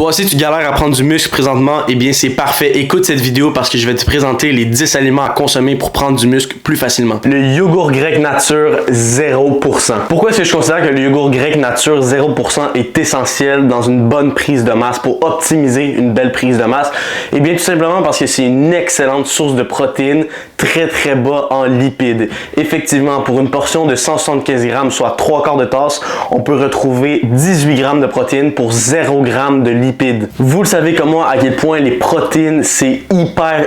Toi aussi tu galères à prendre du muscle présentement, eh bien c'est parfait. Écoute cette vidéo parce que je vais te présenter les 10 aliments à consommer pour prendre du muscle plus facilement. Le yogourt grec nature 0%. Pourquoi est-ce que je considère que le yogourt grec nature 0% est essentiel dans une bonne prise de masse pour optimiser une belle prise de masse? Eh bien tout simplement parce que c'est une excellente source de protéines très bas en lipides. Effectivement, pour une portion de 175 grammes, soit 3/4 de tasse, on peut retrouver 18 grammes de protéines pour 0 g de lipides. Vous le savez comme moi à quel point les protéines c'est hyper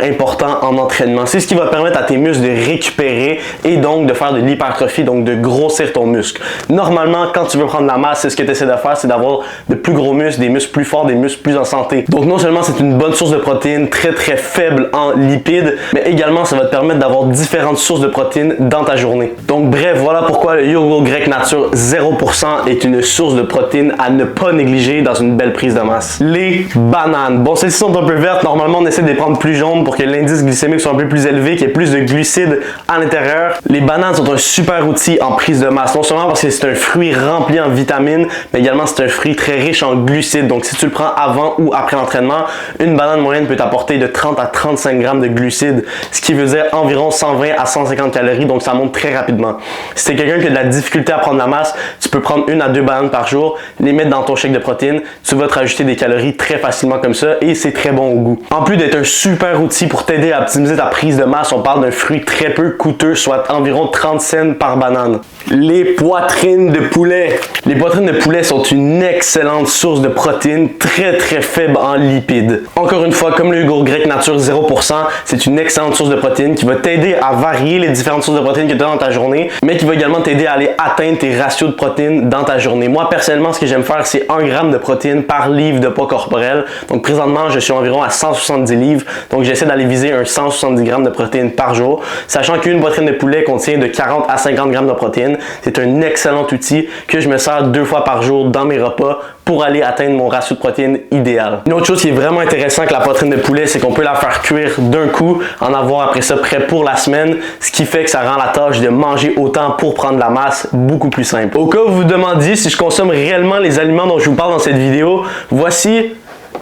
important en entraînement. C'est ce qui va permettre à tes muscles de récupérer et donc de faire de l'hypertrophie, donc de grossir ton muscle. Normalement, quand tu veux prendre la masse, c'est ce que tu essaies de faire, c'est d'avoir de plus gros muscles, des muscles plus forts, des muscles plus en santé. Donc non seulement c'est une bonne source de protéines très faible en lipides, mais également ça va te permettre d'avoir différentes sources de protéines dans ta journée. Donc bref, voilà pourquoi le yogourt grec nature 0% est une source de protéines à ne pas négliger dans une belle prise de masse. Les bananes. Bon, celles-ci sont un peu vertes. Normalement, on essaie de les prendre plus jaunes pour que l'indice glycémique soit un peu plus élevé, qu'il y ait plus de glucides à l'intérieur. Les bananes sont un super outil en prise de masse. Non seulement parce que c'est un fruit rempli en vitamines, mais également c'est un fruit très riche en glucides. Donc si tu le prends avant ou après l'entraînement, une banane moyenne peut t'apporter de 30 à 35 grammes de glucides, ce qui veut dire environ 120 à 150 calories. Donc ça monte très rapidement. Si tu es quelqu'un qui a de la difficulté à prendre la masse, tu peux prendre 1 à 2 bananes par jour, les mettre dans ton shake de protéines, tu vas te rajouter des calories très facilement comme ça et c'est très bon au goût. En plus d'être un super outil pour t'aider à optimiser ta prise de masse, on parle d'un fruit très peu coûteux, soit environ 30 cents par banane. Les poitrines de poulet. Les poitrines de poulet sont une excellente source de protéines très faible en lipides. Encore une fois, comme le yogourt grec nature 0%, c'est une excellente source de protéines qui va t'aider à varier les différentes sources de protéines que tu as dans ta journée, mais qui va également t'aider à aller atteindre tes ratios de protéines dans ta journée. Moi, personnellement, ce que j'aime faire, c'est 1 g de protéines par livre de poids corporel. Donc, présentement, je suis environ à 170 livres. Donc, j'essaie d'aller viser un 170 g de protéines par jour, sachant qu'une poitrine de poulet contient de 40 à 50 g de protéines. C'est un excellent outil que je me sers 2 fois par jour dans mes repas pour aller atteindre mon ratio de protéines idéal. Une autre chose qui est vraiment intéressant avec la poitrine de poulet, c'est qu'on peut la faire cuire d'un coup, en avoir après ça prêt pour la semaine, ce qui fait que ça rend la tâche de manger autant pour prendre la masse beaucoup plus simple. Au cas où vous vous demandiez si je consomme réellement les aliments dont je vous parle dans cette vidéo, voici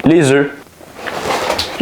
les œufs.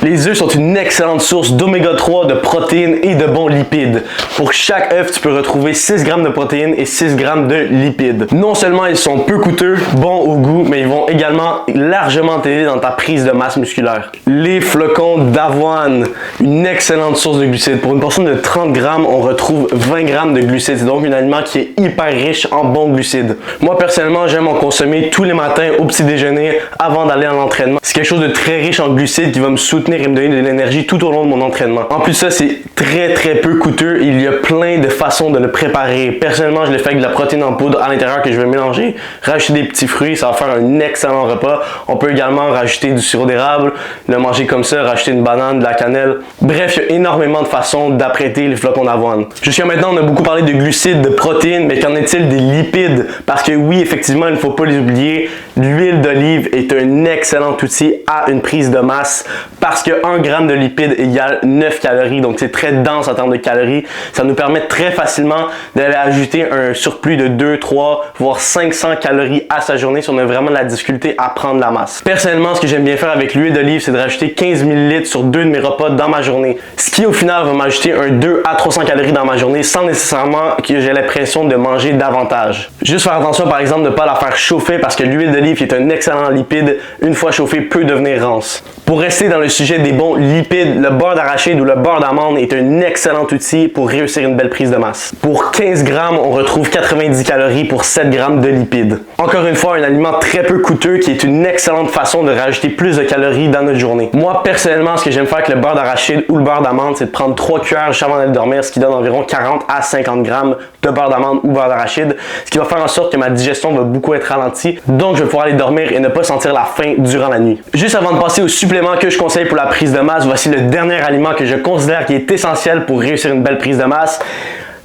Les œufs sont une excellente source d'oméga 3, de protéines et de bons lipides. Pour chaque œuf, tu peux retrouver 6 grammes de protéines et 6 grammes de lipides. Non seulement ils sont peu coûteux, bons au goût, mais ils vont également largement t'aider dans ta prise de masse musculaire. Les flocons d'avoine, une excellente source de glucides. Pour une portion de 30 grammes, on retrouve 20 grammes de glucides. C'est donc un aliment qui est hyper riche en bons glucides. Moi, personnellement, j'aime en consommer tous les matins au petit déjeuner avant d'aller à l'entraînement. C'est quelque chose de très riche en glucides qui va me soutenir et me donner de l'énergie tout au long de mon entraînement. En plus de ça, c'est très peu coûteux. Il y a plein de façons de le préparer. Personnellement, je le fais avec de la protéine en poudre à l'intérieur que je vais mélanger, rajouter des petits fruits, ça va faire un excellent repas. On peut également rajouter du sirop d'érable, le manger comme ça, rajouter une banane, de la cannelle. Bref, il y a énormément de façons d'apprêter les flocons d'avoine. Jusqu'à maintenant, on a beaucoup parlé de glucides, de protéines, mais qu'en est-il des lipides? Parce que oui, effectivement, il ne faut pas les oublier, l'huile d'olive est un excellent outil à une prise de masse parce que 1 g de lipides égale 9 calories, donc c'est très dense en termes de calories. Ça nous permet très facilement d'aller ajouter un surplus de 2, 3, voire 500 calories à sa journée si on a vraiment de la difficulté à prendre la masse. Personnellement, ce que j'aime bien faire avec l'huile d'olive, c'est de rajouter 15 ml sur 2 de mes repas dans ma journée. Ce qui au final va m'ajouter un 2 à 300 calories dans ma journée sans nécessairement que j'ai l'impression de manger davantage. Juste faire attention par exemple de ne pas la faire chauffer parce que l'huile d'olive qui est un excellent lipide, une fois chauffé peut devenir rance. Pour rester dans le sujet des bons lipides, le beurre d'arachide ou le beurre d'amande est un excellent outil pour réussir une belle prise de masse. Pour 15 grammes, on retrouve 90 calories pour 7 grammes de lipides. Encore une fois, un aliment très peu coûteux qui est une excellente façon de rajouter plus de calories dans notre journée. Moi, personnellement, ce que j'aime faire avec le beurre d'arachide ou le beurre d'amande, c'est de prendre 3 cuillères juste avant d'aller dormir, ce qui donne environ 40 à 50 grammes de beurre d'amande ou beurre d'arachide, ce qui va faire en sorte que ma digestion va beaucoup être ralentie, donc je vais pouvoir aller dormir et ne pas sentir la faim durant la nuit. Juste avant de passer au supplément que je conseille pour la prise de masse, voici le dernier aliment que je considère qui est essentiel pour réussir une belle prise de masse.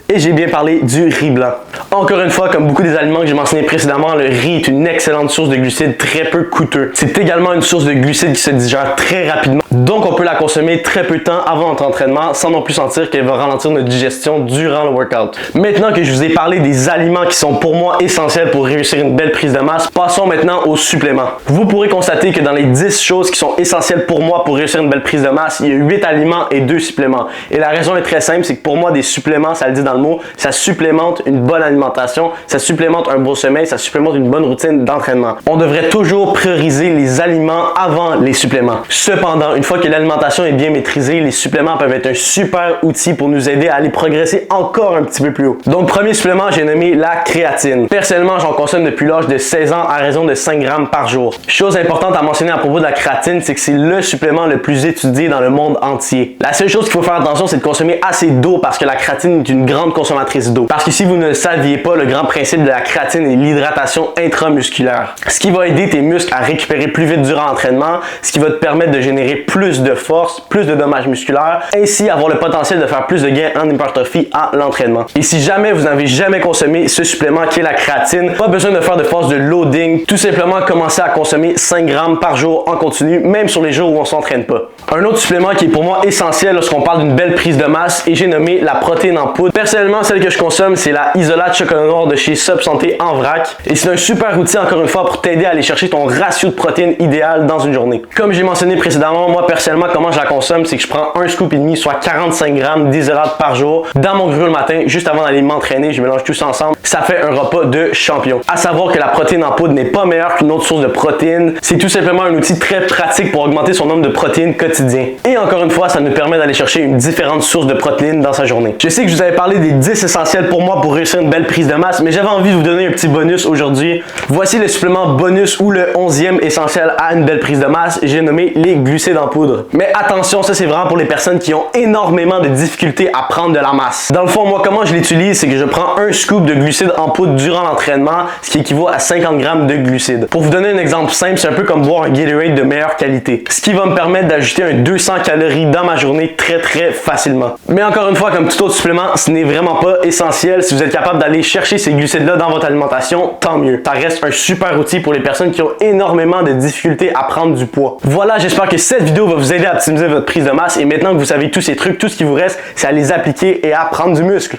Et j'ai bien parlé du riz blanc. Encore une fois, comme beaucoup des aliments que j'ai mentionnés précédemment, le riz est une excellente source de glucides très peu coûteux. C'est également une source de glucides qui se digère très rapidement. Donc on peut la consommer très peu de temps avant notre entraînement sans non plus sentir qu'elle va ralentir notre digestion durant le workout. Maintenant que je vous ai parlé des aliments qui sont pour moi essentiels pour réussir une belle prise de masse, passons maintenant aux suppléments. Vous pourrez constater que dans les 10 choses qui sont essentielles pour moi pour réussir une belle prise de masse, il y a 8 aliments et 2 suppléments. Et la raison est très simple, c'est que pour moi des suppléments, ça le dit dans le mot, ça supplémente une bonne alimentation, ça supplémente un bon sommeil, ça supplémente une bonne routine d'entraînement. On devrait toujours prioriser les aliments avant les suppléments. Cependant, une fois que l'alimentation est bien maîtrisée, les suppléments peuvent être un super outil pour nous aider à aller progresser encore un petit peu plus haut. Donc premier supplément, j'ai nommé la créatine. Personnellement, j'en consomme depuis l'âge de 16 ans à raison de 5 grammes par jour. Chose importante à mentionner à propos de la créatine, c'est que c'est le supplément le plus étudié dans le monde entier. La seule chose qu'il faut faire attention, c'est de consommer assez d'eau parce que la créatine est une grande consommatrice d'eau. Parce que si vous ne le saviez pas, le grand principe de la créatine est l'hydratation intramusculaire. Ce qui va aider tes muscles à récupérer plus vite durant l'entraînement, ce qui va te permettre de générer plus de force, plus de dommages musculaires, ainsi avoir le potentiel de faire plus de gains en hypertrophie à l'entraînement. Et si jamais vous n'avez jamais consommé ce supplément qui est la créatine, pas besoin de faire de phase de loading, tout simplement commencer à consommer 5 grammes par jour en continu, même sur les jours où on s'entraîne pas. Un autre supplément qui est pour moi essentiel lorsqu'on parle d'une belle prise de masse, et j'ai nommé la protéine en poudre. Personnellement, celle que je consomme, c'est la Isolate chocolat noir de chez Sub Santé en vrac. Et c'est un super outil, encore une fois, pour t'aider à aller chercher ton ratio de protéines idéal dans une journée. Comme j'ai mentionné précédemment, moi personnellement, comment je la consomme, c'est que je prends un scoop et demi, soit 45 grammes d'Isolate par jour dans mon gruau le matin, juste avant d'aller m'entraîner. Je mélange tout ça ensemble. Ça fait un repas de champion. À savoir que la protéine en poudre n'est pas meilleure qu'une autre source de protéines. C'est tout simplement un outil très pratique pour augmenter son nombre de protéines quotidien. Et encore une fois, ça nous permet d'aller chercher une différente source de protéines dans sa journée. Je sais que je vous avais parlé des 10 essentiels pour moi pour réussir une belle prise de masse, mais j'avais envie de vous donner un petit bonus aujourd'hui. Voici le supplément bonus ou le 11e essentiel à une belle prise de masse. J'ai nommé les glucides en poudre. Mais attention, ça c'est vraiment pour les personnes qui ont énormément de difficultés à prendre de la masse. Dans le fond, moi, comment je l'utilise, c'est que je prends un scoop de glucides en poudre durant l'entraînement, ce qui équivaut à 50 grammes de glucides. Pour vous donner un exemple simple, c'est un peu comme boire un Gatorade de meilleure qualité, ce qui va me permettre d'ajouter un 200 calories dans ma journée très facilement. Mais encore une fois, comme tout autre supplément, ce n'est vraiment pas essentiel. Si vous êtes capable d'aller chercher ces glucides-là dans votre alimentation, tant mieux. Ça reste un super outil pour les personnes qui ont énormément de difficultés à prendre du poids. Voilà, j'espère que cette vidéo va vous aider à optimiser votre prise de masse et maintenant que vous savez tous ces trucs, tout ce qui vous reste, c'est à les appliquer et à prendre du muscle.